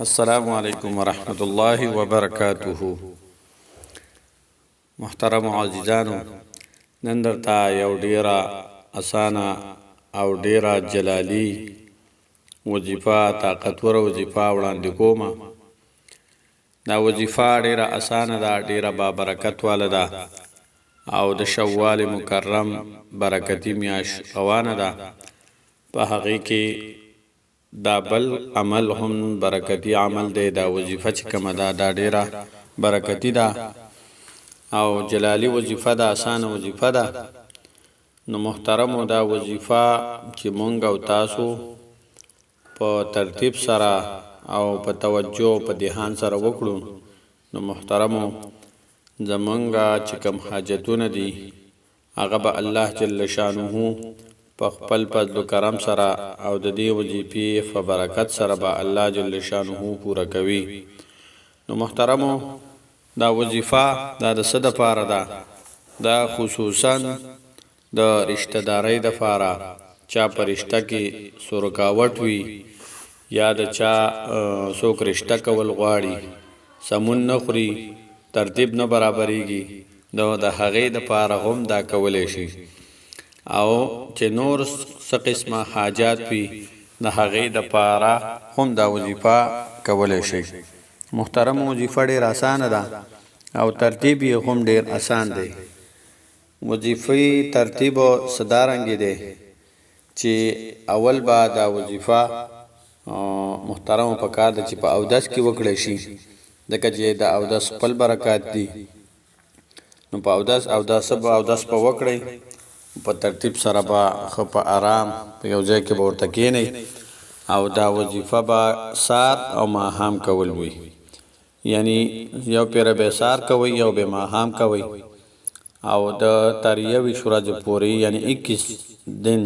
السلام علیکم ورحمۃ اللہ وبرکاتہ. محترم عزیزانو، نن درته یو ډیره اسانه او ډیره جلالی وظیفه طاقتور وظیفه وړاندې کوم. دا وظیفه ډیره اسانه ده، ډیره بابرکت واله ده او د شوال مکرم برکتی میاش روانه ده. په هغه کې دا بل عمل هم برکتی عمل دی. دا وظیفه چې کومه ده دا ډیره برکتی ده او جلالی وظیفه ده، اسانه وظیفه ده. نو محترمو، دا وظیفه چې مونږ او تاسو په ترتیب سره او په توجه په دهان سره وکړو، نو محترمو زمونږه چې کوم حاجتونه دي هغه به الله جل شانه په خپل فضل و کرم سره او د دې وظیفې په برکت سره به الله جل شانه پوره کوي. نو محترمو، دا وظیفه دا د څه دپاره ده؟ دا خصوصا د رشتہ دارۍ دپاره. چا په رشته کې څه رکاوټ وي یا د چا څوک رشته کول غواړي، سمون نه خوري، ترتیب نه برابریږي، د هغې دپاره هم دا کولی شي. او چې نور څه قسمه حاجات وي د هغې دپاره هم دا وظیفه کولی شي. محترم، وظیفه ډېر اسانه ده او ترتیب یې هم ډېر اسان دی. وظیفې ترتیب څه دارنګې دی چې اول به دا وظیفه محترم په کار ده چې په اودس کې وکړی شي، ځکه چې د اودس خپل برکات دي. نو په اودس په وکړئ، په ترتیب سره به ښه په آرام په یو ځای کې به ورته کښېنئ او دا وظیفه به سار او ماښام کول وي. یعنی یو پیره به سار کوئ، یو به ماښام کوئ او د تر 21 ورځې پورې یعنی 21 دن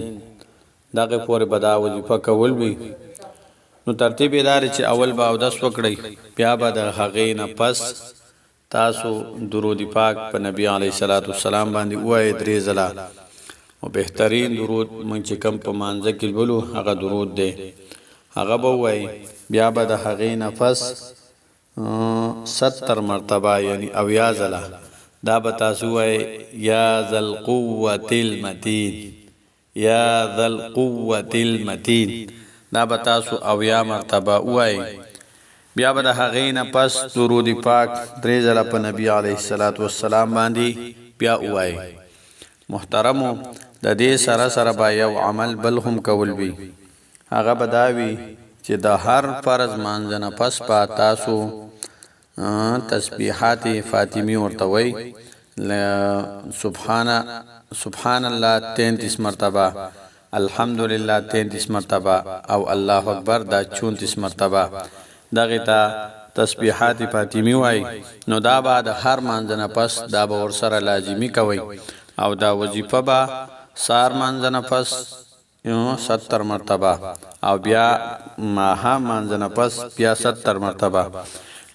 دغه پورې به دا وظیفه کول وي. نو ترتیب یې دا دی چې اول به اودس وکړئ، بیا به د هغې نه پس تاسو درود پاک په نبی علیه الصلاة والسلام باندې ووایئ 3 ځله. او بهترین درود مونږ چې کوم په مانځه کې لولو هغه درود دی، هغه به ووایئ. بیا به د هغې نه پس 70 مرتبه یعنی 80 ځله دا به تاسو ووایئ یا ذا القوة المتین، یا ذا القوة المتین. دا به تاسو 80 مرتبه ووایئ. بیا به د هغې نه پس درود پاک 3 ځله په نبی علیه الصلاة والسلام باندې بیا ووایئ. محترمو، د دې سره سره به یو عمل بل هم کول وي، هغه به دا وي چې د هر فرض مانځه نه پس به تاسو تسبیحات فاطمی ورته وایئ. سبحان الله 33 مرتبه، الحمدلله 33 مرتبه او الله اکبر دا 34 مرتبه. دغه ته تسبیحات فاطمی وای. نو دا به د هر مانځه نه پس دا به ورسره لازمی کوئ او دا وظیفه به سار مانځه نه پس 70 مرتبه او بیا ماښام مانځه نه پس بیا 70 مرتبه.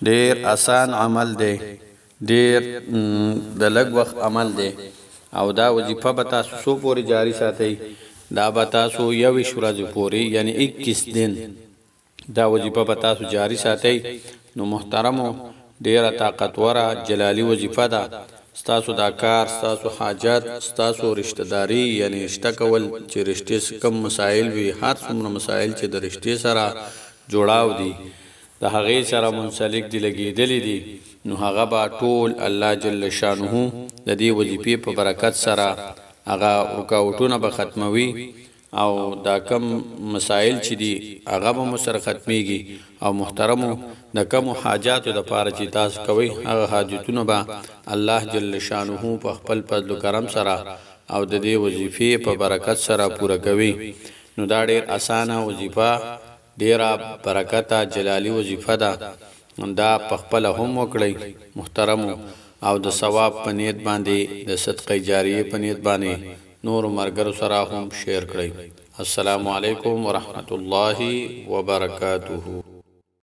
ډیر آسان عمل دی، ډیر د لږ وخت عمل دی او دا وظیفه به تاسو څو پورې جاری ساتئ؟ دا به تاسو 21 ورځې پورې یعنی 21 دن دا وظیفه به تاسو جاری ساتئ. نو محترمو، ډیره طاقتوره جلالی وظیفه ده. ستاسو دا کار، ستاسو حاجت، ستاسو رشتہ داری یعنی رشته کول چې رشتې کم مسائل وي، هر څومره مسائل چې د رشتې سره جوړاو دي د هغې سره منسلک دي، لګېدلي دي، نو هغه به ټول الله جل شانه د دې وظیفې په برکت سره هغه رکاوټونه به ختموي او دا کم مسائل چې دي هغه به مو سره ختمیږي. او محترمو، د کمو حاجاتو دپاره چې تاسو کوئ هغه حاجتونه به الله جل شانه په خپل فضل و کرم سره او د دې وظیفې په برکت سره پوره کوي. نو دا ډېر اسانه وظیفه، ډیره برکته جلالی وظیفه ده. دا په خپله هم وکړئ محترمو او د ثواب په نیت باندې، د صدقه جاریه په نیت باندې نور مرګرو سره هم شیر کړئ. السلام علیکم ورحمت الله وبرکاته.